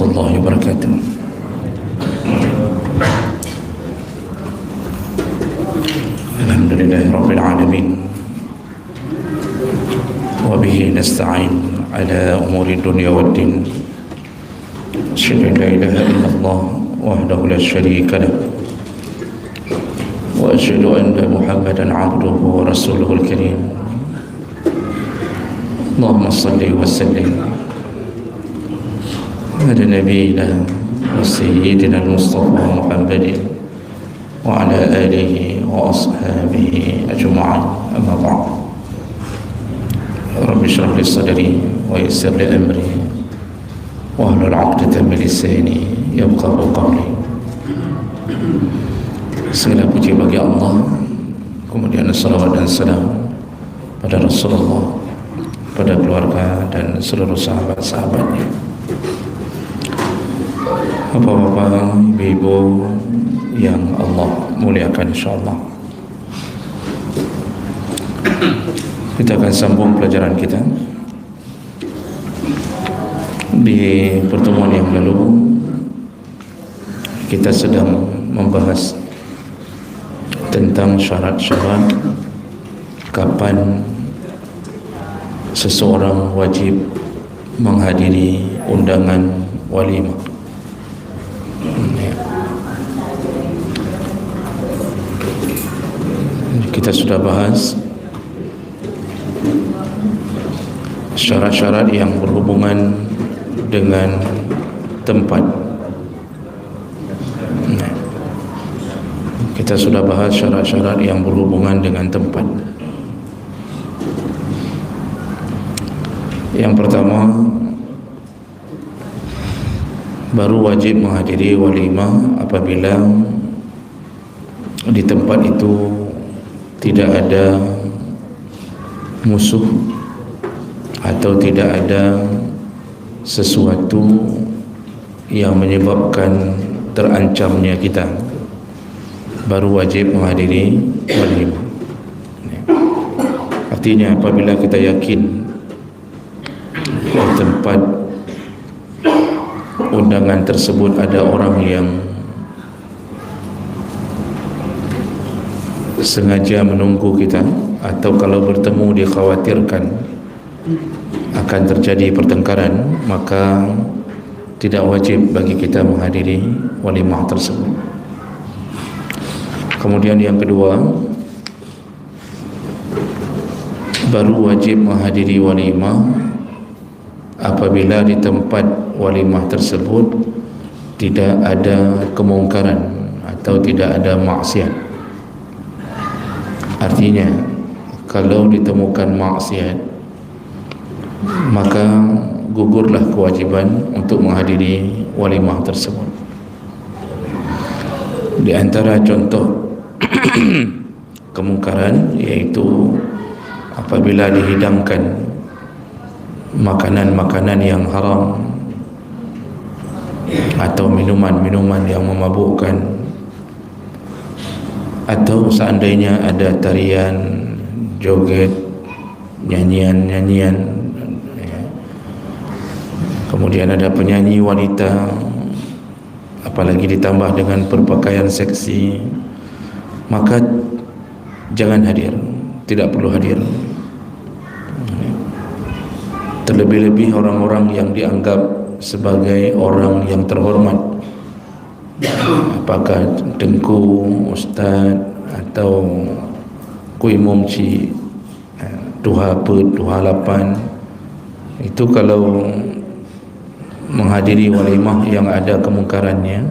warahmatullahi wabarakatuh. Alhamdulillahirabbil alamin. Wa bihi nasta'in ala umuri dunya waddin. Asyhadu an la ilaha illallah wahdahu la syarika lah. Wa asyhadu anna Muhammadan 'abduhu wa rasuluhul karim. Allahumma shalli wa sallim ala nabiyyina wa sayyidina al-Mustafa Muhammadin wa ala alihi wa ashabihi ajma'in. Amma ba'd. Rabbi shrah li sadri wa yassir li amri wa hlul 'uqdatam min lisani yafqahu qawli. Segala puji bagi Allah, kemudian salawat dan salam pada Rasulullah, pada keluarga dan seluruh sahabat-sahabatnya. Bapak-bapak, ibu-ibu yang Allah muliakan, insyaAllah kita akan sambung pelajaran kita. Di pertemuan yang lalu kita sedang membahas tentang syarat-syarat kapan seseorang wajib menghadiri undangan walimah. Kita sudah bahas syarat-syarat yang berhubungan dengan tempat. Kita sudah bahas syarat-syarat yang berhubungan dengan tempat. Yang pertama, baru wajib menghadiri walimah apabila di tempat itu tidak ada musuh atau tidak ada sesuatu yang menyebabkan terancamnya kita, baru wajib menghadiri walimah. Artinya apabila kita yakin di tempat undangan tersebut ada orang yang sengaja menunggu kita, atau kalau bertemu dikhawatirkan akan terjadi pertengkaran, maka tidak wajib bagi kita menghadiri walimah tersebut. Kemudian yang kedua, baru wajib menghadiri walimah apabila di tempat walimah tersebut tidak ada kemungkaran atau tidak ada maksiat. Artinya kalau ditemukan maksiat, maka gugurlah kewajiban untuk menghadiri walimah tersebut. Di antara contoh kemungkaran yaitu apabila dihidangkan makanan-makanan yang haram atau minuman-minuman yang memabukkan, atau seandainya ada tarian, joget, nyanyian-nyanyian, kemudian ada penyanyi wanita, apalagi ditambah dengan berpakaian seksi, maka jangan hadir, tidak perlu hadir. Terlebih-lebih orang-orang yang dianggap sebagai orang yang terhormat, apakah dengku, ustaz, atau kui mumci, duha put, duha lapan, itu kalau menghadiri walimah yang ada kemungkarannya,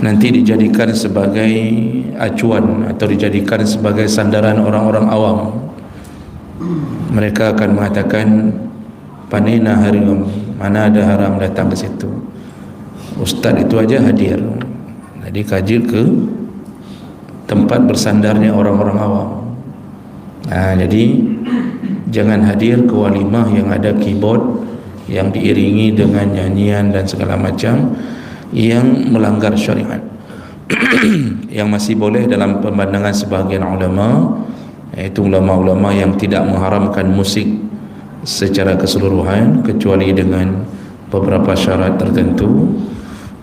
nanti dijadikan sebagai acuan atau dijadikan sebagai sandaran orang-orang awam. Mereka akan mengatakan, panena haram, mana ada haram datang ke situ, ustaz itu aja hadir. Jadi kaji ke tempat bersandarnya orang-orang awam. Jadi jangan hadir ke walimah yang ada keyboard, yang diiringi dengan nyanyian dan segala macam yang melanggar syariat. Yang masih boleh dalam pemandangan sebahagian ulama, yaitu ulama-ulama yang tidak mengharamkan musik secara keseluruhan kecuali dengan beberapa syarat tertentu,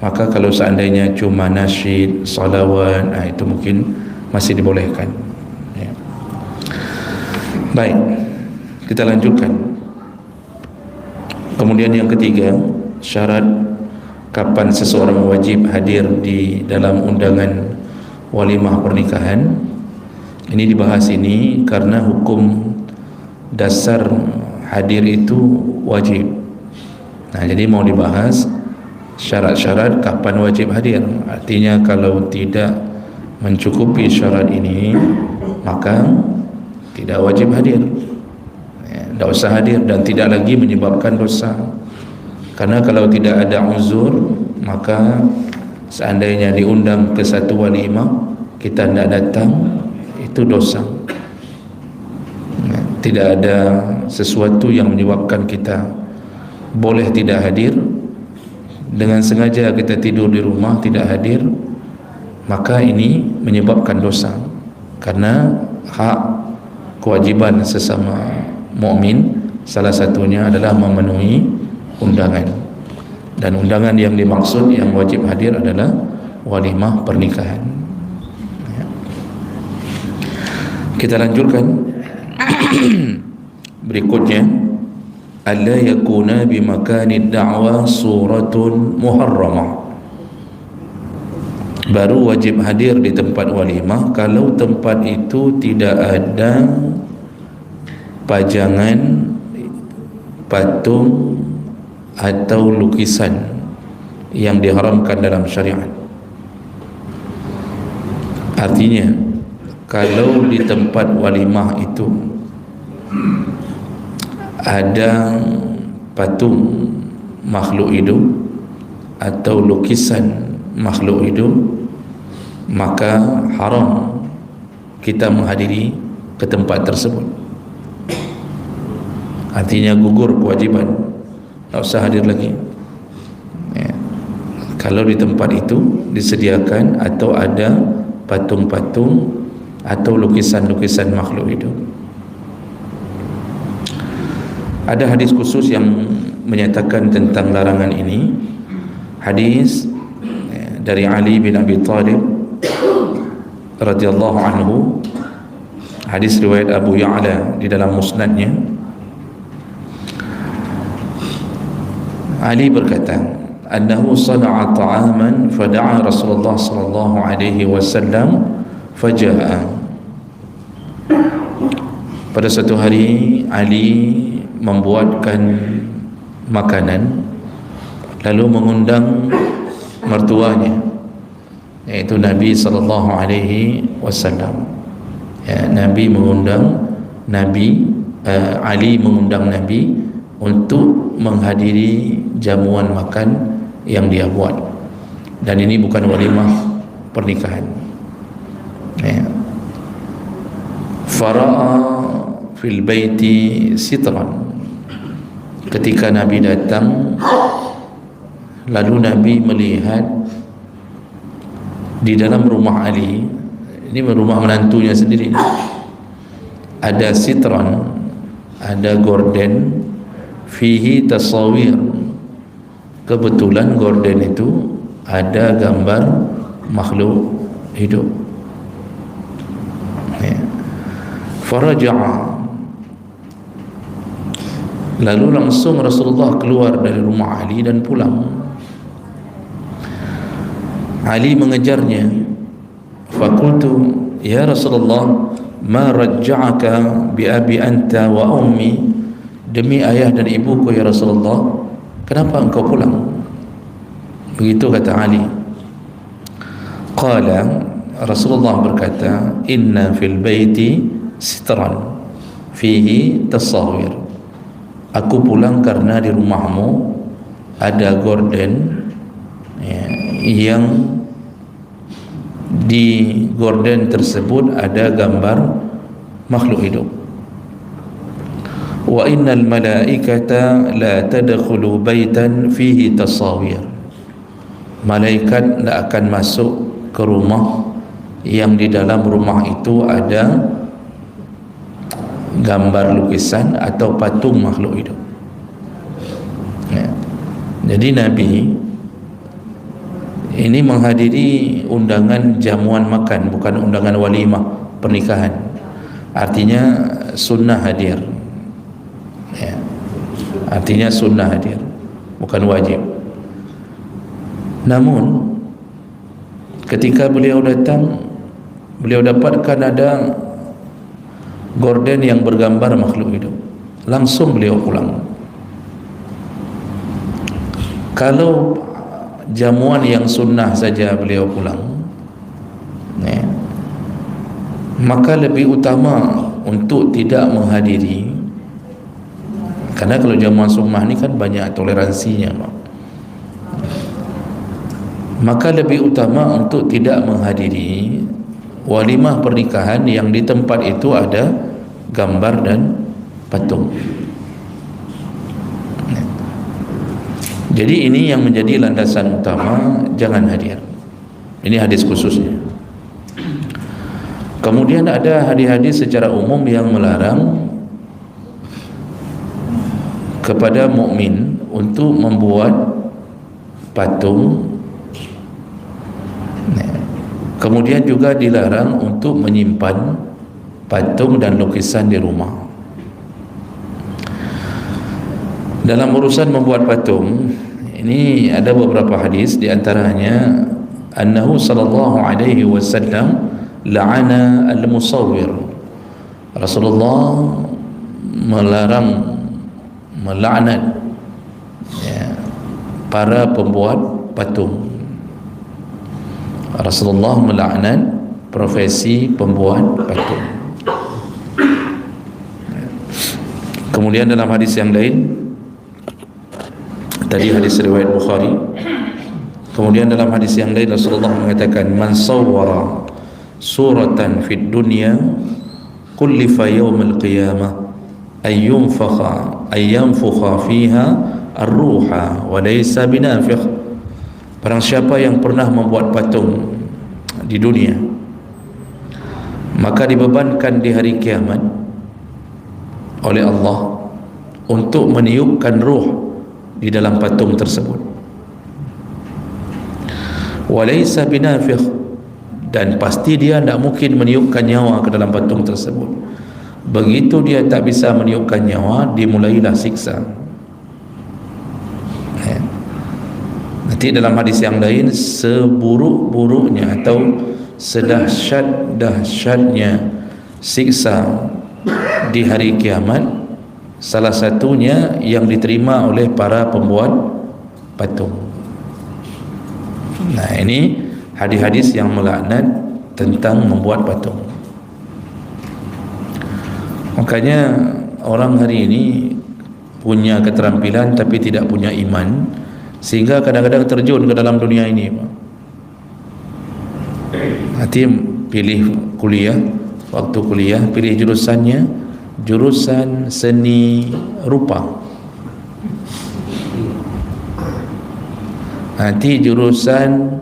maka kalau seandainya cuma nasyid, salawat, itu mungkin masih dibolehkan. Ya. Baik, kita lanjutkan. Kemudian yang ketiga, syarat kapan seseorang wajib hadir di dalam undangan walimah pernikahan. Ini dibahas ini karena hukum dasar hadir itu wajib. Nah, jadi mau dibahas syarat-syarat kapan wajib hadir. Artinya kalau tidak mencukupi syarat ini, maka tidak wajib hadir. Tidak usah hadir dan tidak lagi menyebabkan dosa. Karena kalau tidak ada uzur, maka seandainya diundang ke satu walimah kita tidak datang, itu dosa. Tidak ada sesuatu yang menyebabkan kita boleh tidak hadir. Dengan sengaja kita tidur di rumah tidak hadir, maka ini menyebabkan dosa. Karena hak kewajiban sesama mukmin salah satunya adalah memenuhi undangan. Dan undangan yang dimaksud yang wajib hadir adalah walimah pernikahan. Kita lanjutkan. Berikutnya, alla yakuna bi makani da'wa suratun muharramah. Baru wajib hadir di tempat walimah kalau tempat itu tidak ada pajangan, patung atau lukisan yang diharamkan dalam syariat. Artinya, kalau di tempat walimah itu ada patung makhluk hidup atau lukisan makhluk hidup, maka haram kita menghadiri ke tempat tersebut. Artinya gugur kewajiban, tak usah hadir lagi. Ya. Kalau di tempat itu disediakan atau ada patung-patung atau lukisan-lukisan makhluk hidup. Ada hadis khusus yang menyatakan tentang larangan ini. Hadis dari Ali bin Abi Thalib radhiyallahu anhu, hadis riwayat Abu Ya'la di dalam musnadnya. Ali berkata, annahu sana'a ta'aman fada'a Rasulullah sallallahu alaihi wasallam faja'a. Pada satu hari Ali membuatkan makanan lalu mengundang mertuanya, yaitu Nabi sallallahu alaihi wasallam. Ya, Nabi mengundang Ali mengundang Nabi untuk menghadiri jamuan makan yang dia buat, dan ini bukan walimah pernikahan. Ya. Fara'a fil baiti sitran. Ketika Nabi datang, lalu Nabi melihat di dalam rumah Ali, ini rumah menantunya sendiri, ada sitran, ada gorden, fihi tasawir. Kebetulan gorden itu ada gambar makhluk hidup. Ya. Faraja'a, lalu langsung Rasulullah keluar dari rumah Ali dan pulang. Ali mengejarnya. Fakultu, ya Rasulullah, ma raja'aka bi abi anta wa ummi, demi ayah dan ibuku ya Rasulullah, kenapa engkau pulang? Begitu kata Ali. Qala, Rasulullah berkata, inna fil baiti sitran fihi tasawir. Aku pulang karena di rumahmu ada gorden, ya, yang di gorden tersebut ada gambar makhluk hidup. Wa innal malaikata la tadkhulu baitan fihi tasawir. Malaikat tidak akan masuk ke rumah yang di dalam rumah itu ada gambar lukisan atau patung makhluk hidup. Ya. Jadi Nabi ini menghadiri undangan jamuan makan, bukan undangan walimah pernikahan. Artinya sunnah hadir, ya. Artinya sunnah hadir, bukan wajib. Namun ketika beliau datang, beliau dapatkan ada gorden yang bergambar makhluk hidup. Langsung beliau pulang. Kalau jamuan yang sunnah saja beliau pulang, ya, maka lebih utama untuk tidak menghadiri. Karena kalau jamuan sunnah ni kan banyak toleransinya, maka lebih utama untuk tidak menghadiri walimah pernikahan yang di tempat itu ada gambar dan patung. Jadi ini yang menjadi landasan utama, jangan hadir. Ini hadis khususnya. Kemudian ada hadis-hadis secara umum yang melarang kepada mukmin untuk membuat patung. Kemudian juga dilarang untuk menyimpan patung dan lukisan di rumah. Dalam urusan membuat patung ini ada beberapa hadis, di antaranya annahu sallallahu alaihi wasallam la'ana al-musawwir. Rasulullah melarang, melaknat, ya, para pembuat patung. Rasulullah melaknat profesi pembuat patung. Kemudian dalam hadis yang lain, tadi hadis riwayat Bukhari, kemudian dalam hadis yang lain Rasulullah mengatakan, man sawwara suratan fid dunya kullifa yawmal qiyamah ayyunfukha fiha ar-ruha wa laysa binafikh. Barang siapa yang pernah membuat patung di dunia, maka dibebankan di hari kiamat oleh Allah untuk meniupkan ruh di dalam patung tersebut. Walaysa binafikh, dan pasti dia tidak mungkin meniupkan nyawa ke dalam patung tersebut. Begitu dia tak bisa meniupkan nyawa, dimulailah siksa. Nanti dalam hadis yang lain, seburuk-buruknya atau sedahsyat-dahsyatnya siksa di hari kiamat, salah satunya yang diterima oleh para pembuat patung. Nah, ini hadis-hadis yang melaknat tentang membuat patung. Makanya orang hari ini punya keterampilan tapi tidak punya iman, sehingga kadang-kadang terjun ke dalam dunia ini. Nanti pilih kuliah, waktu kuliah pilih jurusannya, jurusan seni rupa. Nanti jurusan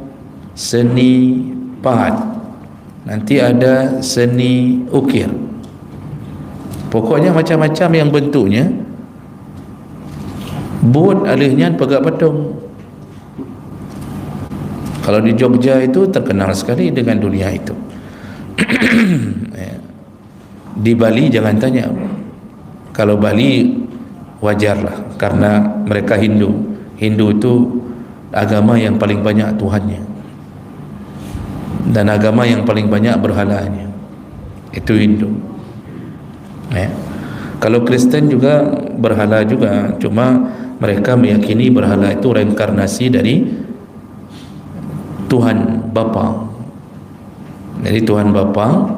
seni pahat, nanti ada seni ukir. Pokoknya macam-macam yang bentuknya, buat alihnya pegang patung. Kalau di Jogja itu terkenal sekali dengan dunia itu. Di Bali jangan tanya. Kalau Bali wajarlah, karena mereka Hindu. Hindu itu agama yang paling banyak Tuhannya, dan agama yang paling banyak berhalanya. Itu Hindu. Kalau Kristen juga berhala juga, cuma mereka meyakini berhala itu reinkarnasi dari Tuhan Bapa. Jadi Tuhan Bapa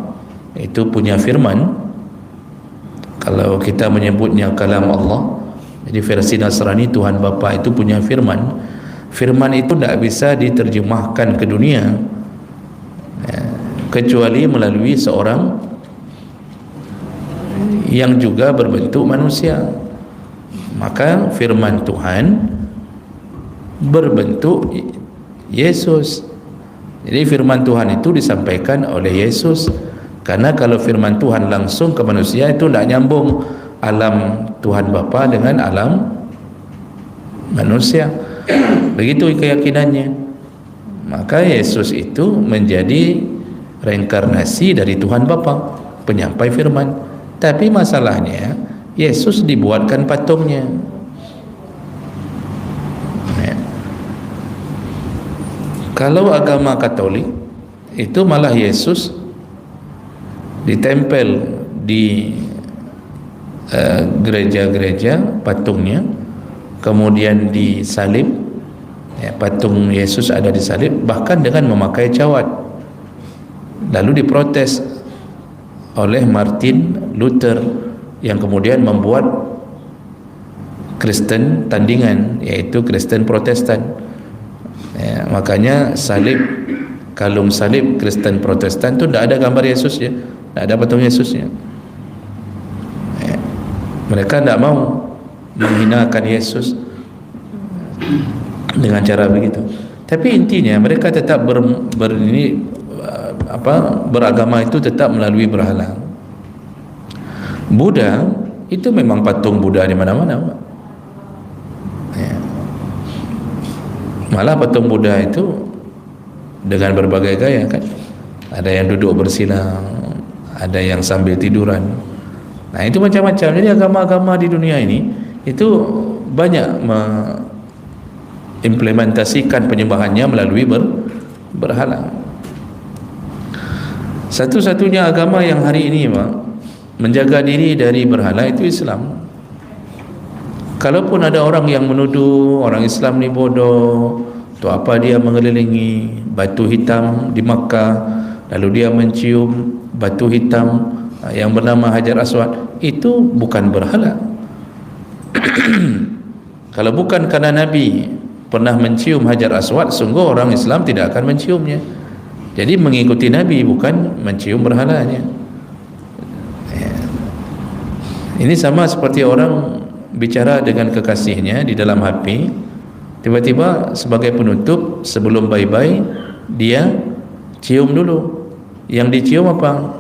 itu punya firman. Kalau kita menyebutnya kalam Allah, jadi versi Nasrani Tuhan Bapa itu punya firman. Firman itu tidak bisa diterjemahkan ke dunia kecuali melalui seorang yang juga berbentuk manusia. Maka firman Tuhan berbentuk Yesus. Jadi firman Tuhan itu disampaikan oleh Yesus. Karena kalau firman Tuhan langsung ke manusia itu tidak nyambung alam Tuhan Bapa dengan alam manusia. Begitu keyakinannya. Maka Yesus itu menjadi reinkarnasi dari Tuhan Bapa, penyampai firman. Tapi masalahnya Yesus dibuatkan patungnya. Ya. Kalau agama Katolik itu malah Yesus ditempel di gereja-gereja patungnya, kemudian disalib, ya, patung Yesus ada disalib, bahkan dengan memakai cawat. Lalu diprotes oleh Martin Luther yang kemudian membuat Kristen tandingan, yaitu Kristen Protestan. Ya, makanya salib, kalung salib Kristen Protestan itu tidak ada gambar Yesus, ya, tidak ada patung Yesusnya. Ya, mereka tidak mau menghinakan Yesus dengan cara begitu. Tapi intinya mereka tetap beragama itu tetap melalui berhala. Buddha itu memang patung Buddha di mana-mana, ya. Malah patung Buddha itu dengan berbagai gaya kan. Ada yang duduk bersilang, ada yang sambil tiduran. Nah itu macam-macam. Jadi agama-agama di dunia ini itu banyak mengimplementasikan penyembahannya melalui berhala. Satu-satunya agama yang hari ini menjaga diri dari berhala itu Islam. Kalaupun ada orang yang menuduh orang Islam ni bodoh, tu apa dia mengelilingi batu hitam di Makkah, lalu dia mencium batu hitam yang bernama Hajar Aswad, itu bukan berhala. Kalau bukan karena Nabi pernah mencium Hajar Aswad, sungguh orang Islam tidak akan menciumnya. Jadi mengikuti Nabi, bukan mencium berhalanya. Ini sama seperti orang bicara dengan kekasihnya di dalam HP, tiba-tiba sebagai penutup sebelum bye-bye dia cium dulu. Yang dicium apa?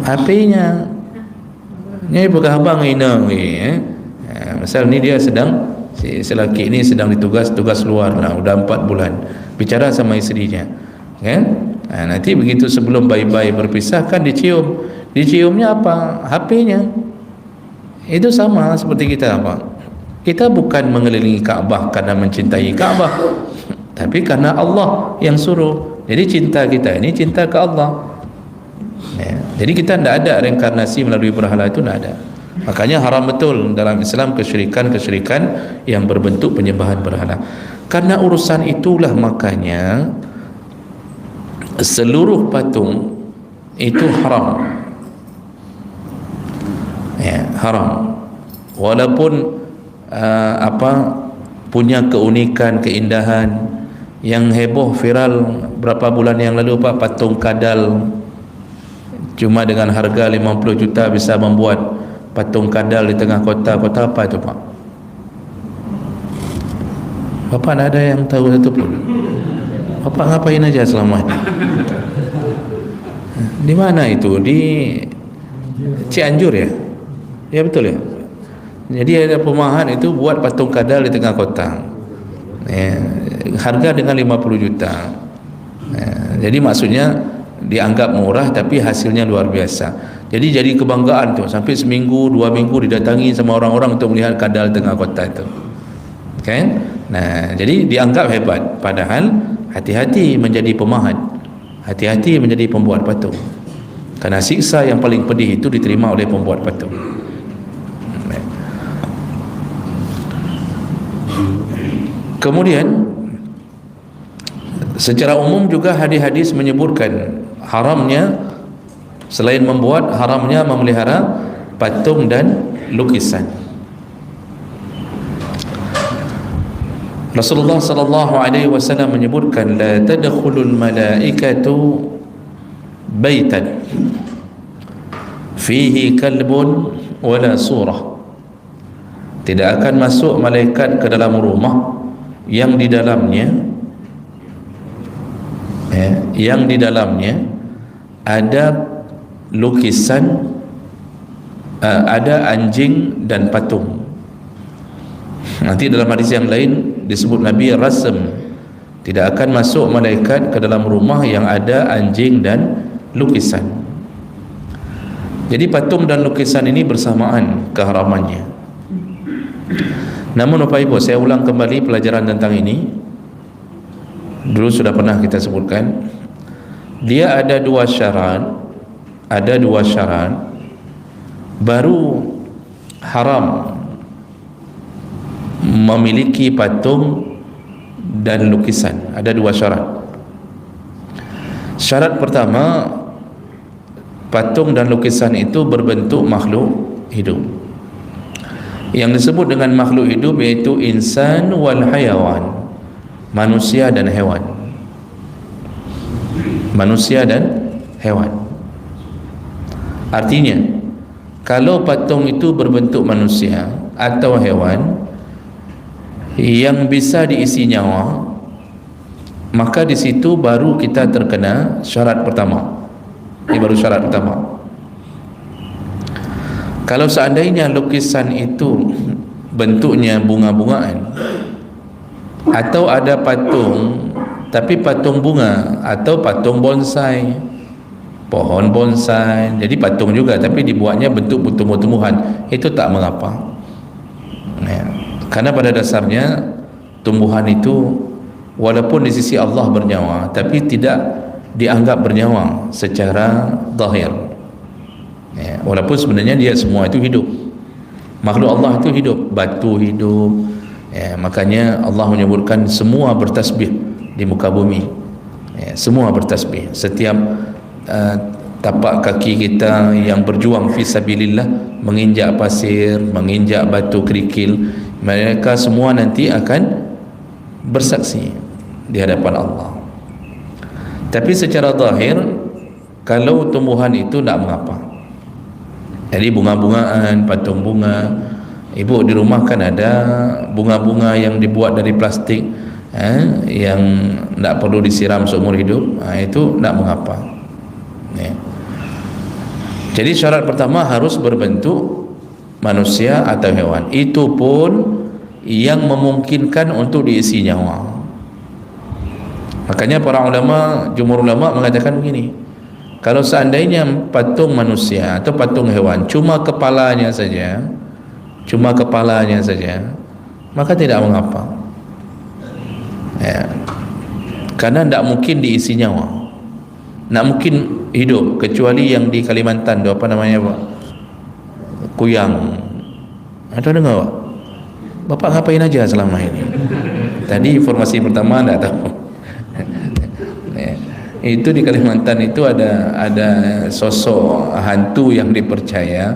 HP-nya. Ini bukan abang inang misal ni dia sedang, si lelaki ini sedang ditugas luar lah, udah 4 bulan bicara sama isterinya, kan? Nanti begitu sebelum bye-bye berpisah kan diciumnya apa? HP-nya. Itu sama seperti kita, Pak. Kita bukan mengelilingi Ka'bah karena mencintai Ka'bah, tapi karena Allah yang suruh. Jadi cinta kita ini cinta ke Allah. Ya. Jadi kita tidak ada reinkarnasi melalui berhala, itu tidak ada. Makanya haram betul dalam Islam kesyirikan yang berbentuk penyembahan berhala. Karena urusan itulah makanya seluruh patung itu haram. Ya, haram. Walaupun punya keunikan, keindahan yang heboh viral berapa bulan yang lalu, Pak, patung kadal. Cuma dengan harga 50 juta bisa membuat patung kadal di tengah kota. Kota apa itu, Pak? Bapak tidak ada yang tahu satu pun. Bapak ngapain aja selama ini? Di mana itu? Di Cianjur ya? Ya betul ya. Jadi ada perumahan itu buat patung kadal di tengah kota. Ya, harga dengan 50 juta. Ya, jadi maksudnya dianggap murah tapi hasilnya luar biasa. Jadi kebanggaan tuh, sampai seminggu 2 minggu didatangi sama orang-orang untuk melihat kadal tengah kota itu. Kan? Nah, jadi dianggap hebat, padahal hati-hati menjadi pemahat. Hati-hati menjadi pembuat patung. Karena siksa yang paling pedih itu diterima oleh pembuat patung. Kemudian secara umum juga hadis-hadis menyebutkan haramnya, selain membuat, haramnya memelihara patung dan lukisan. Rasulullah sallallahu alaihi wasallam menyebutkan, la tadkhulul malaikatu baitan fihi kalbun wala surah. Tidak akan masuk malaikat ke dalam rumah yang di dalamnya ada lukisan, ada anjing dan patung. Nanti dalam hadis yang lain disebut Nabi rasam, tidak akan masuk malaikat ke dalam rumah yang ada anjing dan lukisan. Jadi patung dan lukisan ini bersamaan keharamannya. Namun Bapak Ibu, saya ulang kembali pelajaran tentang ini. Dulu sudah pernah kita sebutkan, dia ada dua syarat, baru haram memiliki patung dan lukisan. Ada dua syarat. Syarat pertama, patung dan lukisan itu berbentuk makhluk hidup. Yang disebut dengan makhluk hidup yaitu insan wal hayawan, manusia dan hewan. Manusia dan hewan. Artinya, kalau patung itu berbentuk manusia atau hewan yang bisa diisi nyawa, maka di situ baru kita terkena syarat pertama. Ini baru syarat pertama. Kalau seandainya lukisan itu bentuknya bunga-bungaan, atau ada patung tapi patung bunga atau patung bonsai, pohon bonsai, jadi patung juga tapi dibuatnya bentuk tumbuh-tumbuhan, itu tak mengapa. Karena pada dasarnya tumbuhan itu walaupun di sisi Allah bernyawa, tapi tidak dianggap bernyawa secara zahir. Walaupun sebenarnya dia semua itu hidup. Makhluk Allah itu hidup, batu hidup. Makanya Allah menyebutkan semua bertasbih di muka bumi. Semua bertasbih. Setiap tapak kaki kita yang berjuang fi sabilillah, menginjak pasir, menginjak batu kerikil, mereka semua nanti akan bersaksi di hadapan Allah. Tapi secara zahir, kalau tumbuhan itu tak mengapa. Jadi bunga-bungaan, patung bunga, ibu di rumah kan ada bunga-bunga yang dibuat dari plastik, yang tak perlu disiram seumur hidup, itu tak mengapa. Jadi syarat pertama harus berbentuk manusia atau hewan. Itu pun yang memungkinkan untuk diisi nyawa. Makanya para ulama, jumhur ulama mengatakan begini, kalau seandainya patung manusia atau patung hewan cuma kepalanya saja, maka tidak mengapa. Karena tidak mungkin diisi nyawa, tidak mungkin hidup, kecuali yang di Kalimantan itu apa namanya Pak? Kuyang. Ada dengar Pak? Bapak ngapain aja selama ini? Tadi informasi pertama tidak tahu. Itu di Kalimantan itu ada sosok hantu yang dipercaya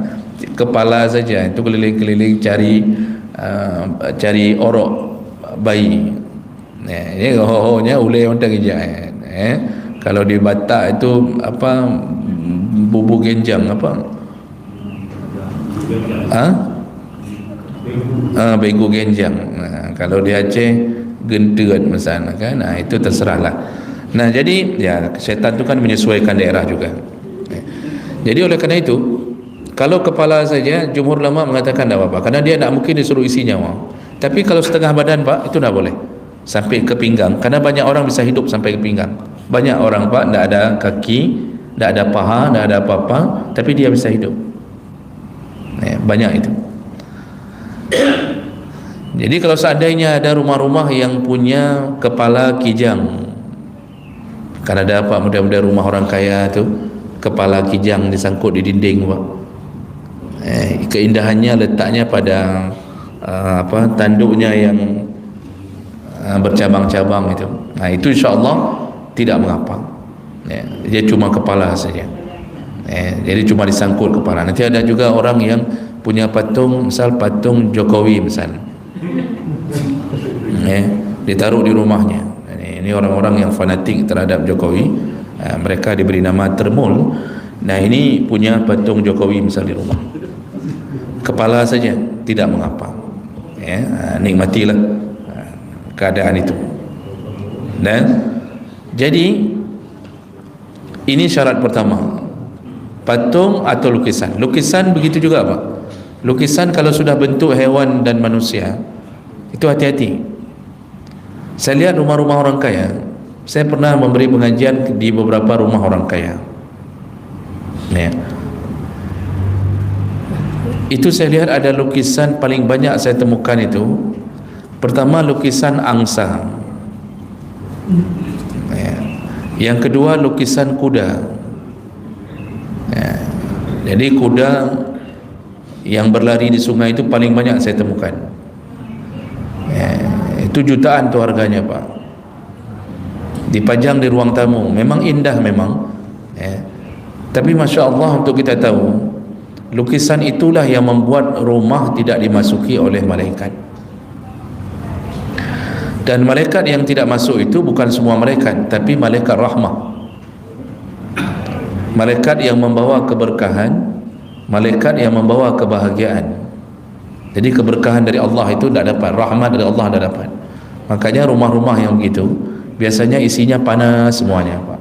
kepala saja itu keliling-keliling cari orok bayi. Ini hohonya ule onta gija. Kalau di Batak itu apa, bubu genjang apa? Begu genjang. Kalau di Aceh genterat misalnya kan. Itu terserahlah. Nah, jadi ya syaitan itu kan menyesuaikan daerah juga. Jadi oleh karena itu, kalau kepala saja jumhur ulama mengatakan tidak apa-apa, karena dia tidak mungkin disuruh isi nyawa. Tapi kalau setengah badan Pak, itu tidak boleh sampai ke pinggang, karena banyak orang bisa hidup sampai ke pinggang. Banyak orang Pak tidak ada kaki, tidak ada paha, tidak ada apa-apa, tapi dia bisa hidup. Banyak itu. Jadi kalau seandainya ada rumah-rumah yang punya kepala kijang, kan ada Pak, mudah-mudahan rumah orang kaya tu kepala kijang disangkut di dinding Pak. Keindahannya letaknya pada tanduknya yang bercabang-cabang itu. Itu insya-Allah tidak mengapa. Dia cuma kepala saja. Jadi cuma disangkut kepala. Nanti ada juga orang yang punya patung, misal patung Jokowi misal, ditaruh di rumahnya. Ini orang-orang yang fanatik terhadap Jokowi, mereka diberi nama Termul. Nah, ini punya patung Jokowi misal di rumah, kepala saja, tidak mengapa. Nikmatilah keadaan itu. Dan jadi ini syarat pertama, patung atau lukisan. Lukisan begitu juga Pak. Lukisan kalau sudah bentuk hewan dan manusia, Itu hati-hati. Saya lihat rumah-rumah orang kaya. Saya pernah memberi pengajian di beberapa rumah orang kaya. Ya. Itu saya lihat ada lukisan paling banyak saya temukan itu. Pertama, lukisan angsa. Ya. Yang kedua, lukisan kuda. Ya. Jadi kuda yang berlari di sungai itu paling banyak saya temukan. Ya. Itu jutaan tu harganya, Pak. Dipajang di ruang tamu. Memang indah memang. Ya. Tapi Masya Allah, untuk kita tahu, lukisan itulah yang membuat rumah tidak dimasuki oleh malaikat. Dan malaikat yang tidak masuk itu bukan semua malaikat, tapi malaikat rahmah, malaikat yang membawa keberkahan, malaikat yang membawa kebahagiaan. Jadi keberkahan dari Allah itu tidak dapat, rahmat dari Allah tidak dapat. Makanya rumah-rumah yang begitu biasanya isinya panas semuanya, Pak.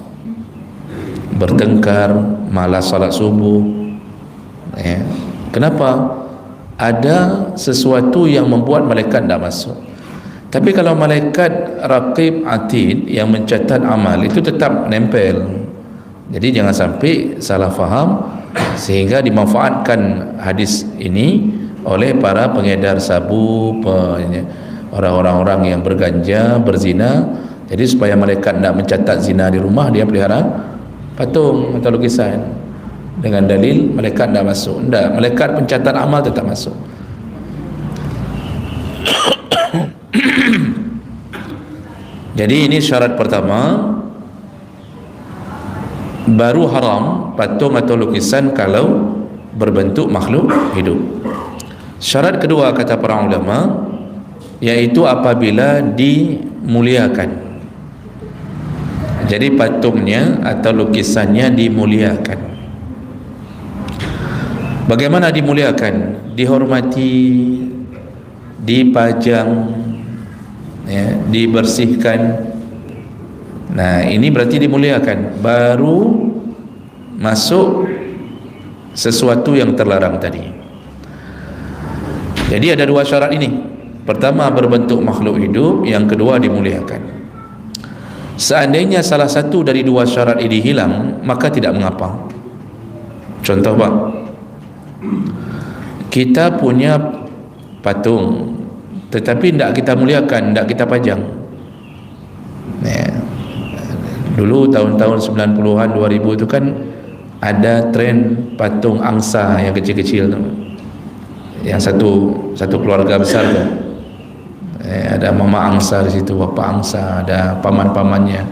Bertengkar, malas salat subuh. Ya. Kenapa? Ada sesuatu yang membuat malaikat tidak masuk. Tapi kalau malaikat raqib atid yang mencatat amal itu tetap nempel. Jadi jangan sampai salah faham sehingga dimanfaatkan hadis ini oleh para pengedar sabu, orang-orang yang berganja, berzina. Jadi supaya malaikat tidak mencatat zina di rumah, dia pelihara patung atau lukisan dengan dalil malaikat tidak masuk. Tidak, malaikat pencatat amal tetap masuk. Jadi ini syarat pertama, baru haram patung atau lukisan kalau berbentuk makhluk hidup. Syarat kedua kata para ulama, yaitu apabila dimuliakan. Jadi patungnya atau lukisannya dimuliakan. Bagaimana dimuliakan? Dihormati, dipajang, ya, dibersihkan. Nah, ini berarti dimuliakan. Baru masuk sesuatu yang terlarang tadi. Jadi ada dua syarat ini. Pertama, berbentuk makhluk hidup. Yang kedua, dimuliakan. Seandainya salah satu dari dua syarat ini hilang, maka tidak mengapa. Contoh, Pak, kita punya patung tetapi tidak kita muliakan, tidak kita pajang. Ya. Dulu tahun-tahun 90-an 2000 itu kan ada tren patung angsa yang kecil-kecil tu. Yang satu keluarga besar tu. Ada mama angsa di situ, bapa angsa, ada paman-pamannya.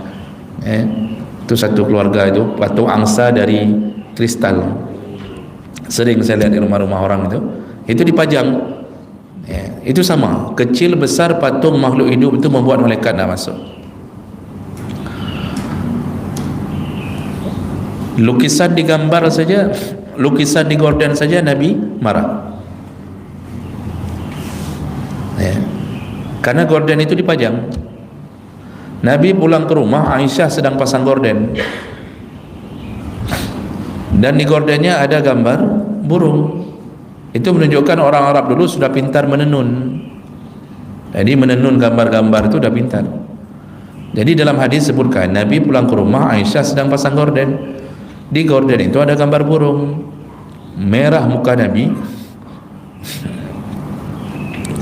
Itu satu keluarga itu patung angsa dari kristal. Sering saya lihat di rumah-rumah orang itu dipajang. Ya, itu sama, kecil besar patung makhluk hidup itu membuat malaikat tidak masuk. Lukisan digambar saja, lukisan di gorden saja Nabi marah. Ya. Karena gorden itu dipajang. Nabi pulang ke rumah, Aisyah sedang pasang gorden, dan di gordennya ada gambar burung. Itu menunjukkan orang Arab dulu sudah pintar menenun. Jadi menenun gambar-gambar itu sudah pintar. Jadi dalam hadis sebutkan Nabi pulang ke rumah, Aisyah sedang pasang gorden. Di gorden itu ada gambar burung. Merah muka Nabi.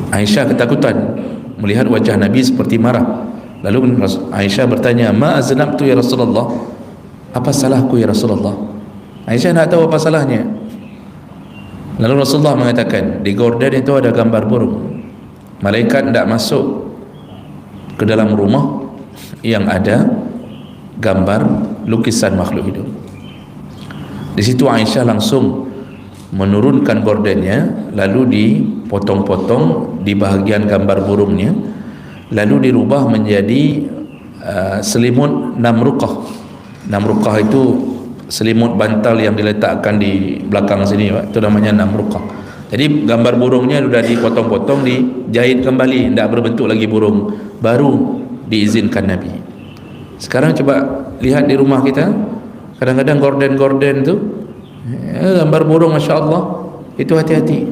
Aisyah ketakutan melihat wajah Nabi seperti marah. Lalu Aisyah bertanya, "Ma aznabtu ya Rasulullah?" Apa salahku ya Rasulullah? Aisyah nak tahu apa salahnya. Lalu Rasulullah mengatakan, di gorden itu ada gambar burung. Malaikat tidak masuk ke dalam rumah yang ada gambar lukisan makhluk hidup. Di situ Aisyah langsung menurunkan gordennya, lalu dipotong-potong di bahagian gambar burungnya, lalu dirubah menjadi selimut namruqah. Namruqah itu selimut bantal yang diletakkan di belakang sini, Pak. Itu namanya namruqah. Jadi gambar burungnya sudah dipotong-potong, dijahit kembali, tidak berbentuk lagi burung, baru diizinkan Nabi. Sekarang coba lihat di rumah kita, kadang-kadang gorden-gorden tu gambar burung, Masya Allah, itu hati-hati.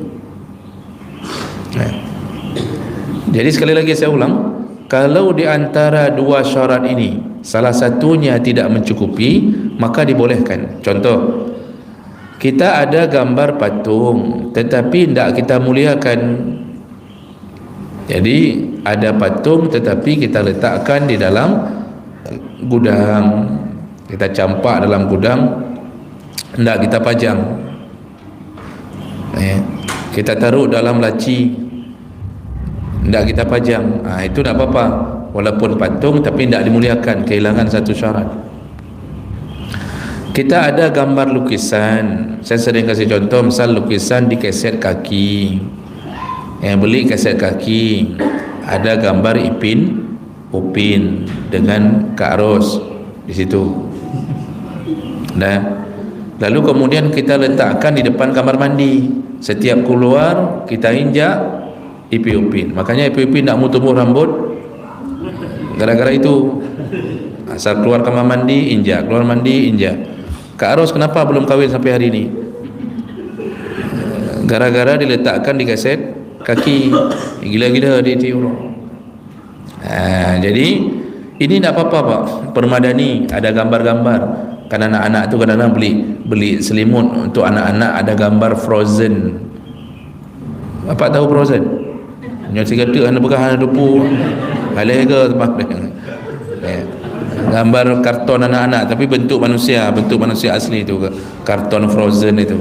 Jadi sekali lagi saya ulang, kalau di antara dua syarat ini salah satunya tidak mencukupi, maka dibolehkan. Contoh, kita ada gambar patung tetapi tidak kita muliakan. Jadi ada patung tetapi kita letakkan di dalam gudang, kita campak dalam gudang, tidak kita pajang, kita taruh dalam laci, tidak kita pajang. Itu tidak apa-apa, walaupun patung tapi tidak dimuliakan, kehilangan satu syarat. Kita ada gambar lukisan, saya sering kasih contoh, misal lukisan di keset kaki, beli keset kaki, ada gambar Upin dengan Kak Ros di situ. Nah, lalu kemudian kita letakkan di depan kamar mandi. Setiap keluar kita injak Upin. Makanya Upin tak mau tumbuh rambut gara-gara itu. Asal keluar kamar mandi injak, keluar mandi injak. Kak Ros kenapa belum kahwin sampai hari ini? Gara-gara diletakkan di keset kaki. Gila-gila dia orang. Jadi ini tidak apa-apa Pak, permadani, ada gambar-gambar. Kan anak-anak tu kadang-kadang beli selimut untuk anak-anak, ada gambar Frozen. Bapak tahu Frozen? Nyo sigata anda bekah anda dupu. Halih ke tempat gambar karton anak-anak tapi bentuk manusia asli itu, karton Frozen itu.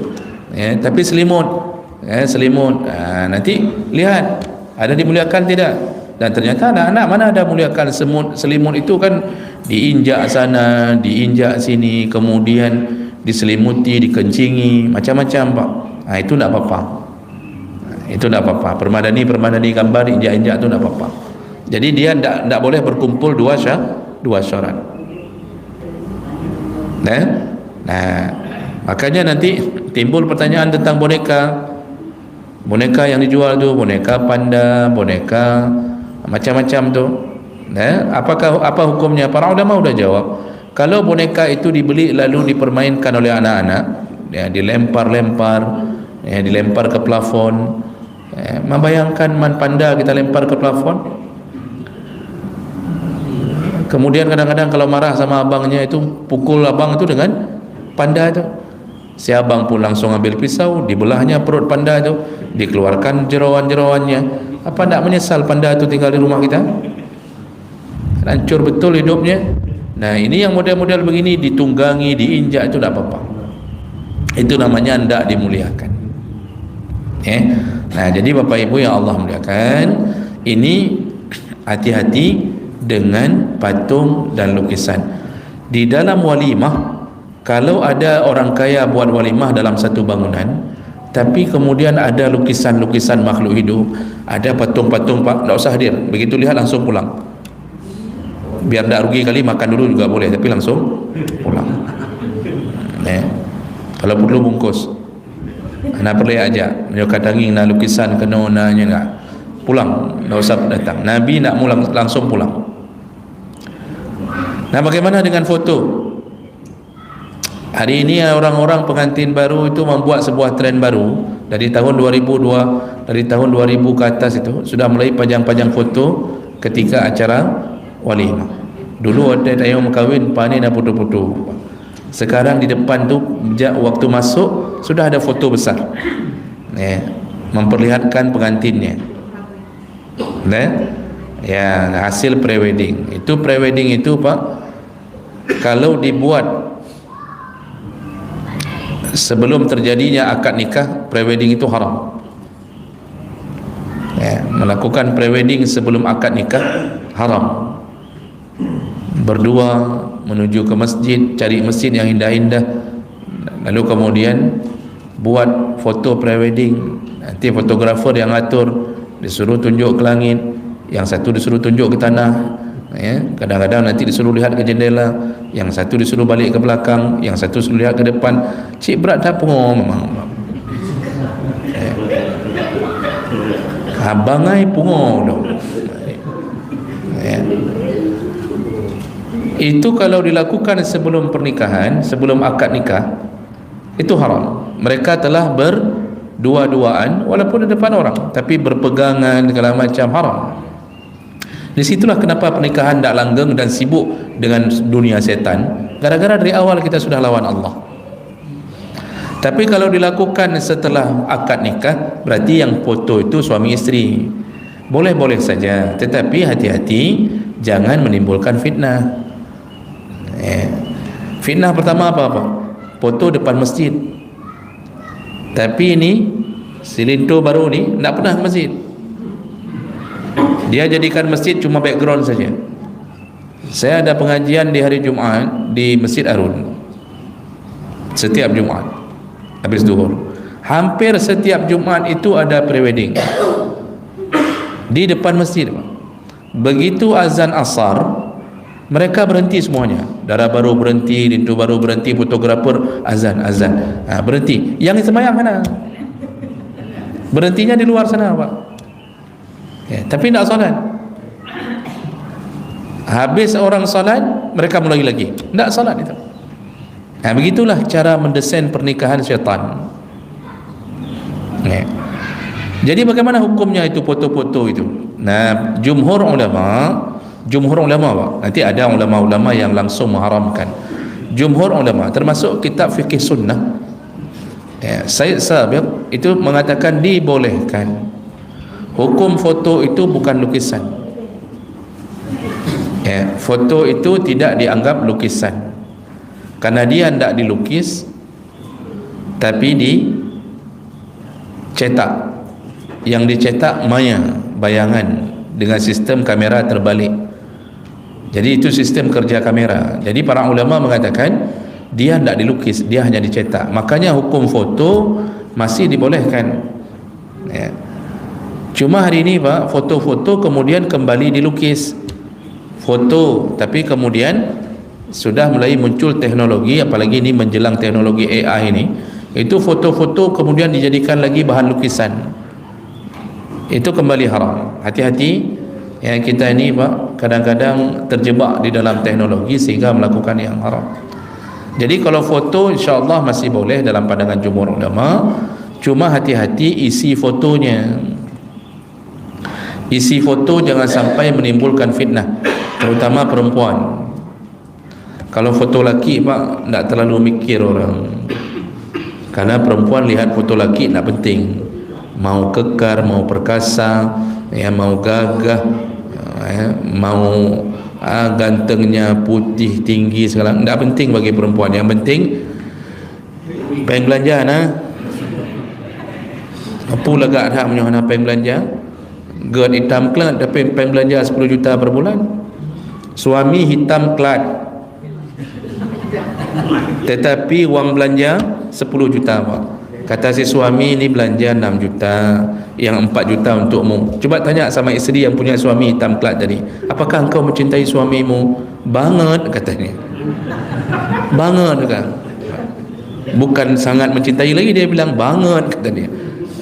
Tapi selimut, selimut. Nanti lihat ada dimuliakan tidak? Dan ternyata anak-anak mana ada muliakan selimut itu kan diinjak sana, diinjak sini, kemudian diselimuti, dikencingi, macam-macam Pak. Itu tidak apa-apa. Itu tidak apa-apa. Permadani gambar injak-injak itu tidak apa-apa. Jadi dia tidak boleh berkumpul dua syarat. Nah, makanya nanti timbul pertanyaan tentang boneka yang dijual tu, boneka panda, boneka macam-macam tu. Apa hukumnya? Para ulama sudah jawab. Kalau boneka itu dibeli lalu dipermainkan oleh anak-anak, dilempar-lempar, dilempar ke plafon, membayangkan panda kita lempar ke plafon. Kemudian kadang-kadang kalau marah sama abangnya itu pukul abang itu dengan panda itu. Si abang pun langsung ambil pisau, dibelahnya perut panda itu, dikeluarkan jerawan-jerawannya. Apa tidak menyesal panda itu tinggal di rumah kita? Hancur betul hidupnya. Nah, ini yang model-model begini ditunggangi, diinjak itu tidak apa-apa. Itu namanya tidak dimuliakan. Nah, jadi Bapak Ibu yang Allah muliakan, ini hati-hati dengan patung dan lukisan. Di dalam walimah, kalau ada orang kaya buat walimah dalam satu bangunan, tapi kemudian ada lukisan-lukisan makhluk hidup, ada patung-patung Pak, tak usah hadir, begitu lihat langsung pulang. Biar tak rugi kali, makan dulu juga boleh, tapi langsung pulang. Kalau perlu bungkus, anak perlu aja menyukai daging na lukisan kena nanya enggak, pulang, tak usah datang. Nabi nak pulang langsung pulang. Nah, bagaimana dengan foto? Hari ini orang-orang pengantin baru itu membuat sebuah tren baru. Dari tahun 2002, dari tahun 2000 ke atas itu sudah mulai pajang-pajang foto ketika acara walimah. Dulu ada tayang kahwin panen dan foto-foto. Sekarang di depan tu waktu masuk sudah ada foto besar, memperlihatkan pengantinnya. Ya, hasil prewedding. Itu prewedding itu Pak, kalau dibuat sebelum terjadinya akad nikah, prewedding itu haram. Melakukan prewedding sebelum akad nikah haram. Berdua menuju ke masjid, cari masjid yang indah-indah, lalu kemudian buat foto prewedding. Nanti fotografer yang atur disuruh tunjuk ke langit, yang satu disuruh tunjuk ke tanah, kadang-kadang nanti disuruh lihat ke jendela, yang satu disuruh balik ke belakang, yang satu disuruh lihat ke depan. Cik berat tak pungo memang. Abangai pungo dong. Itu kalau dilakukan sebelum pernikahan, sebelum akad nikah, itu haram. Mereka telah berdua-duaan walaupun di depan orang, tapi berpegangan segala macam haram. Di situlah kenapa pernikahan tak langgeng dan sibuk dengan dunia setan, gara-gara dari awal kita sudah lawan Allah. Tapi kalau dilakukan setelah akad nikah, berarti yang foto itu suami isteri. Boleh-boleh saja, tetapi hati-hati jangan menimbulkan fitnah. Fitnah pertama apa? Foto depan masjid. Tapi ini si Linto baru ni tak pernah ke masjid. Dia jadikan masjid cuma background saja. Saya ada pengajian di hari Jumaat di Masjid Arun setiap Jumaat habis zuhur. Hampir setiap Jumaat itu ada prewedding di depan masjid. Begitu azan asar, mereka berhenti semuanya. Darah baru berhenti, Lintu baru berhenti, fotografer azan berhenti. Yang sembahyang mana? Berhentinya di luar sana, Pak. Tapi tak solat. Habis orang solat, mereka mulai lagi. Tak solat itu. Begitulah cara mendesain pernikahan syaitan. Jadi bagaimana hukumnya itu foto-foto itu? Nah, jumhur ulama Pak. Nanti ada ulama-ulama yang langsung mengharamkan. Jumhur ulama termasuk kitab fikih sunnah, Sayyid Sabiq itu mengatakan dibolehkan. Hukum foto itu bukan lukisan. Foto itu tidak dianggap lukisan karena dia tidak dilukis tapi dicetak. Yang dicetak maya, bayangan dengan sistem kamera terbalik. Jadi itu sistem kerja kamera. Jadi para ulama mengatakan dia tidak dilukis, dia hanya dicetak. Makanya hukum foto masih dibolehkan. Cuma hari ini Pak, foto-foto kemudian kembali dilukis. Foto, tapi kemudian sudah mulai muncul teknologi, apalagi ini menjelang teknologi AI ini, itu foto-foto kemudian dijadikan lagi bahan lukisan. Itu kembali haram. Hati-hati ya, kita ini Pak kadang-kadang terjebak di dalam teknologi sehingga melakukan yang haram. Jadi kalau foto insya-Allah masih boleh dalam pandangan jumhur ulama, cuma hati-hati isi fotonya. Isi foto jangan sampai menimbulkan fitnah, terutama perempuan. Kalau foto laki Pak, tak terlalu mikir orang, karena perempuan lihat foto laki tak penting. Mau kekar, mau perkasa, mau gagah, mau gantengnya, putih, tinggi, segala, tak penting bagi perempuan. Yang penting pengen belanja apa lagak dah punya anak pengen belanja. Gerd hitam kelat tapi pengen belanja 10 juta per bulan. Suami hitam kelat tetapi wang belanja 10 juta Pak. Kata si suami, ni belanja 6 juta, yang 4 juta untukmu. Cuba tanya sama isteri yang punya suami hitam kelat tadi, apakah engkau mencintai suamimu? Banget katanya. Banget kan. Bukan sangat mencintai lagi, dia bilang banget katanya.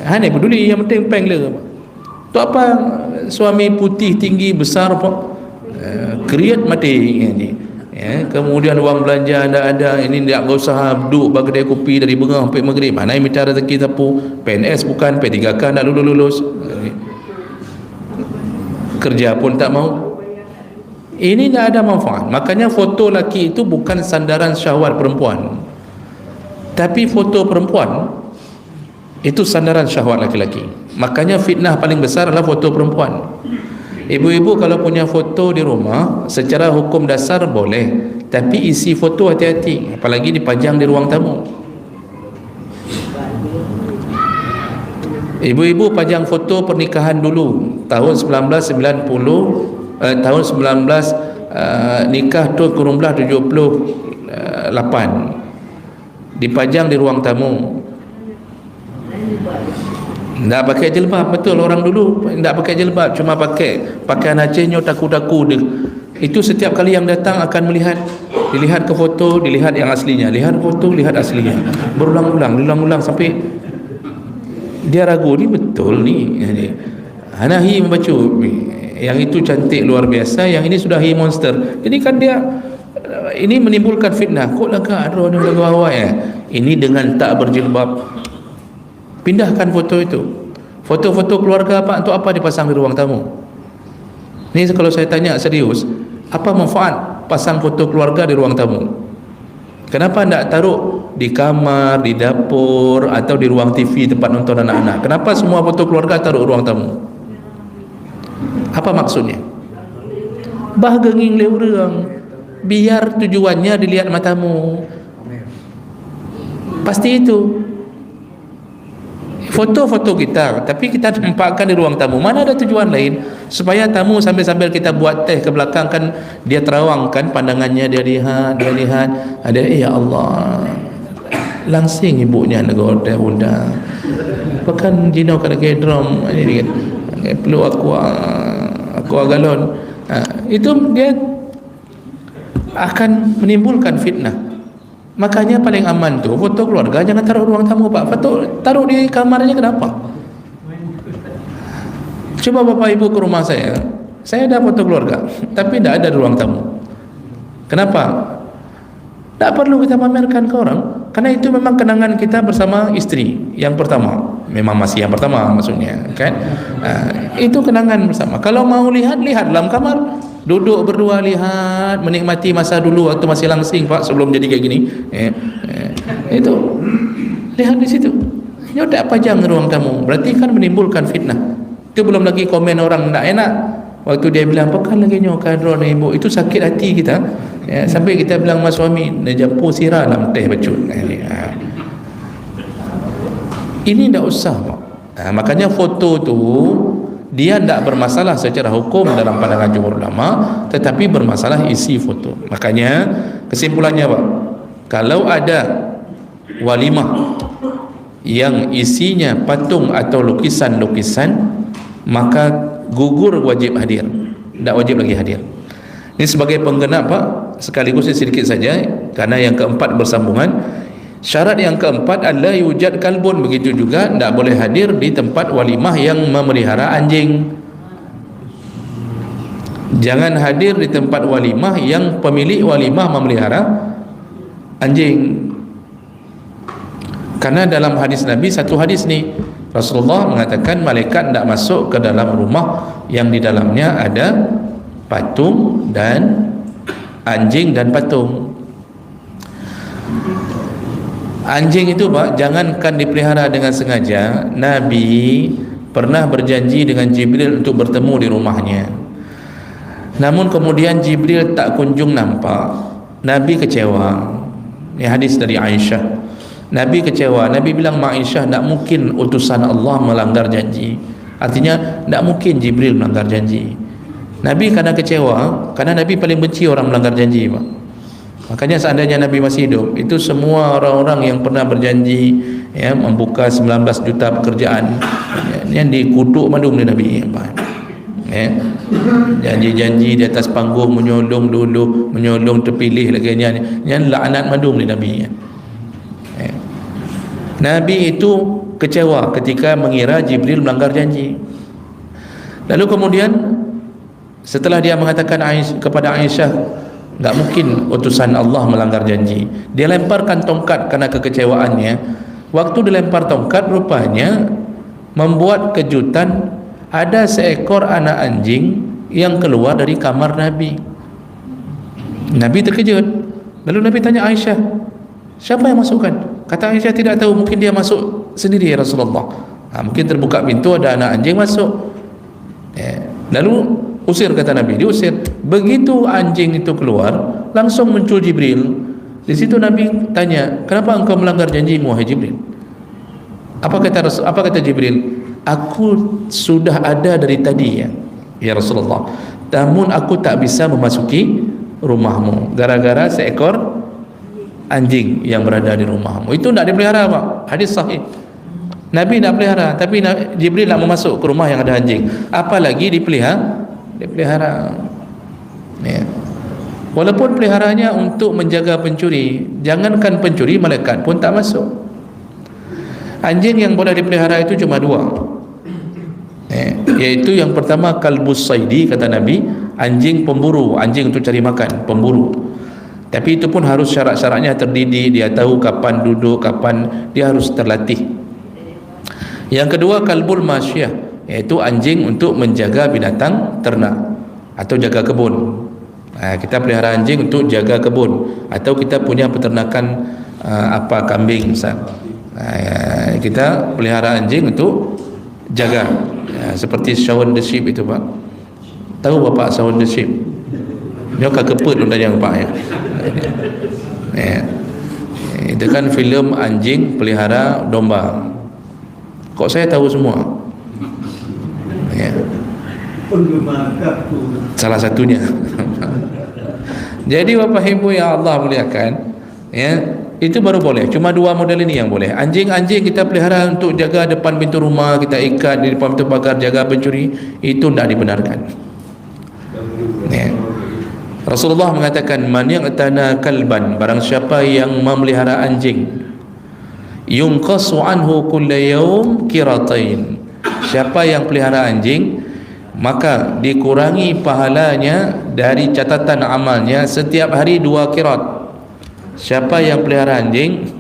Hanya peduli, yang penting pengla. Tu apa suami putih tinggi besar Pak, kriat mati ni. Kemudian wang belanja ada, ini tak usah duduk bagi kedai kopi dari bengah sampai maghrib. Mana yang minta rezeki tapu? PNS bukan, P3K tak lulus. Kerja pun tak mau. Ini tak ada manfaat. Makanya foto laki itu bukan sandaran syahwat perempuan, tapi foto perempuan itu sandaran syahwat laki-laki. Makanya fitnah paling besar adalah foto perempuan. Ibu-ibu kalau punya foto di rumah, secara hukum dasar boleh, tapi isi foto hati-hati, apalagi dipajang di ruang tamu. Ibu-ibu pajang foto pernikahan dulu tahun 1990, tahun 19 nikah tu kurang belah 78, dipajang di ruang tamu. Tak pakai jilbab, betul orang dulu tak pakai jilbab, cuma pakai pakaian Acehnya taku-taku dia. Itu setiap kali yang datang akan melihat, dilihat ke foto, dilihat yang aslinya, lihat foto, lihat aslinya, berulang-ulang sampai dia ragu, ni betul ni. Hanahi membaca yang itu cantik luar biasa, yang ini sudah hi monster. Jadi kan dia ini menimbulkan fitnah. Kok lagak ada awak ini dengan tak berjilbab. Pindahkan foto itu. Foto-foto keluarga apa untuk apa dipasang di ruang tamu? Ni kalau saya tanya serius, apa manfaat pasang foto keluarga di ruang tamu? Kenapa tidak taruh di kamar, di dapur, atau di ruang TV tempat nonton anak-anak? Kenapa semua foto keluarga taruh ruang tamu? Apa maksudnya? Bahagenging leurang, biar tujuannya dilihat matamu. Pasti itu foto-foto kita, tapi kita tempatkan di ruang tamu. Mana ada tujuan lain? Supaya tamu sambil-sambil kita buat teh ke belakang kan, dia terawang kan pandangannya, dia lihat, ada ya Allah, langsing ibunya negara teh undang. Bahkan jino kada gedrom ini perlu aku galon. Itu dia akan menimbulkan fitnah. Makanya paling aman tu foto keluarga jangan taruh ruang tamu, Pak. Foto taruh di kamarnya, kenapa? Coba Bapak Ibu ke rumah saya ada foto keluarga, tapi tidak ada di ruang tamu. Kenapa? Tak perlu kita pamerkan ke orang, karena itu memang kenangan kita bersama istri yang pertama. Memang masih yang pertama maksudnya, kan? Itu kenangan bersama. Kalau mau lihat dalam kamar, duduk berdua lihat, menikmati masa dulu waktu masih langsing, Pak, sebelum jadi kayak gini. Itu lihat di situ. Dia tak pajang ruang tamu, berarti kan menimbulkan fitnah. Itu belum lagi komen orang tak enak. Waktu dia bilang, "Pekan lagi nyokan ruang ibu," itu sakit hati kita. Sampai kita bilang mas suami, "Najampu sirah dalam teh bacut." Ini tidak usah, Pak. Makanya foto tu dia tidak bermasalah secara hukum dalam pandangan jumhur ulama, tetapi bermasalah isi foto. Makanya kesimpulannya, Pak, kalau ada walimah yang isinya patung atau lukisan-lukisan, maka gugur wajib hadir, tidak wajib lagi hadir. Ini sebagai penggenap, Pak, sekaligus sedikit saja, karena yang keempat bersambungan. Syarat yang keempat adalah yujad kalbun, begitu juga tidak boleh hadir di tempat walimah yang memelihara anjing. Jangan hadir di tempat walimah yang pemilik walimah memelihara anjing. Karena dalam hadis Nabi, satu hadis ni Rasulullah mengatakan malaikat tidak masuk ke dalam rumah yang di dalamnya ada patung dan anjing dan patung. Anjing itu, Pak, jangankan dipelihara dengan sengaja. Nabi pernah berjanji dengan Jibril untuk bertemu di rumahnya. Namun kemudian Jibril tak kunjung nampak. Nabi kecewa. Ini hadis dari Aisyah. Nabi kecewa. Nabi bilang, "Aisyah, tak mungkin utusan Allah melanggar janji." Artinya tak mungkin Jibril melanggar janji. Nabi karena kecewa, karena Nabi paling benci orang melanggar janji, Pak. Makanya seandainya Nabi masih hidup, itu semua orang-orang yang pernah berjanji membuka 19 juta pekerjaan yang dikutuk madum oleh Nabi, janji-janji di atas panggung, menyolong dulu, menyolong terpilih lagi, yang laknat madum oleh Nabi. Nabi itu kecewa ketika mengira Jibril melanggar janji. Lalu kemudian setelah dia mengatakan kepada Aisyah, tak mungkin utusan Allah melanggar janji, dia lemparkan tongkat karena kekecewaannya. Waktu dilempar tongkat, rupanya membuat kejutan, ada seekor anak anjing yang keluar dari kamar Nabi. Nabi terkejut. Lalu Nabi tanya Aisyah, "Siapa yang masukkan?" Kata Aisyah, "Tidak tahu, mungkin dia masuk sendiri ya Rasulullah." Mungkin terbuka pintu, ada anak anjing masuk. Lalu usir, kata Nabi, diusir. Begitu anjing itu keluar, langsung muncul Jibril. Di situ Nabi tanya, "Kenapa engkau melanggar janjimu, wahai Jibril?" Apa kata Jibril? "Aku sudah ada dari tadi ya Rasulullah. Namun aku tak bisa memasuki rumahmu gara-gara seekor anjing yang berada di rumahmu." Itu tidak dipelihara, Pak. Hadis sahih. Nabi tidak pelihara, tapi Jibril nak masuk ke rumah yang ada anjing, apalagi dipelihara. Walaupun peliharanya untuk menjaga pencuri, jangankan pencuri, malaikat pun tak masuk. Anjing yang boleh dipelihara itu cuma dua, yaitu yang pertama kalbus saidi, kata Nabi, anjing pemburu, anjing untuk cari makan, pemburu. Tapi itu pun harus syarat-syaratnya terdidik, dia tahu kapan duduk, kapan, dia harus terlatih. Yang kedua kalbul masyiyah, yaitu anjing untuk menjaga binatang ternak. atau jaga kebun. Kita pelihara anjing untuk jaga kebun, atau kita punya peternakan kambing Ustaz. Kita pelihara anjing untuk jaga, seperti Shaun the Sheep itu Pak. Tahu Bapak Shaun the Sheep? Dia kepet untuk yang Pak itu kan filem anjing pelihara domba. Kok saya tahu semua? Salah satunya. Jadi Bapak Ibu yang Allah muliakan, itu baru boleh. Cuma 2 model ini yang boleh. Anjing-anjing kita pelihara untuk jaga depan pintu rumah, kita ikat di depan pintu pagar, jaga pencuri, itu tidak dibenarkan. Rasulullah mengatakan, man yaqtana kalban, barang siapa yang memelihara anjing, yunqasu anhu kulla yaum qiratain, siapa yang pelihara anjing maka dikurangi pahalanya dari catatan amalnya setiap hari 2 qirat. Siapa yang pelihara anjing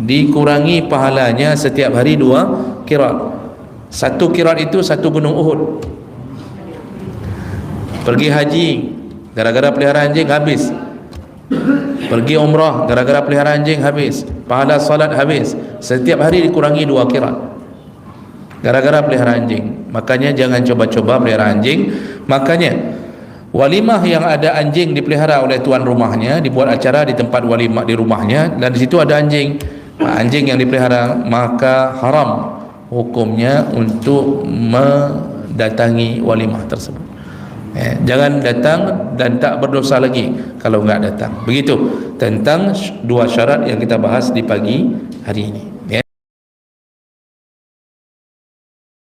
dikurangi pahalanya setiap hari 2 qirat. 1 qirat itu 1 gunung Uhud. Pergi haji gara-gara pelihara anjing habis, pergi umrah gara-gara pelihara anjing habis, pahala salat habis, setiap hari dikurangi 2 qirat gara-gara pelihara anjing. Makanya jangan coba-coba pelihara anjing. Makanya walimah yang ada anjing dipelihara oleh tuan rumahnya, dibuat acara di tempat walimah di rumahnya, dan di situ ada anjing, anjing yang dipelihara, maka haram hukumnya untuk mendatangi walimah tersebut. Jangan datang dan tak berdosa lagi kalau enggak datang. Begitu tentang 2 syarat yang kita bahas di pagi hari ini.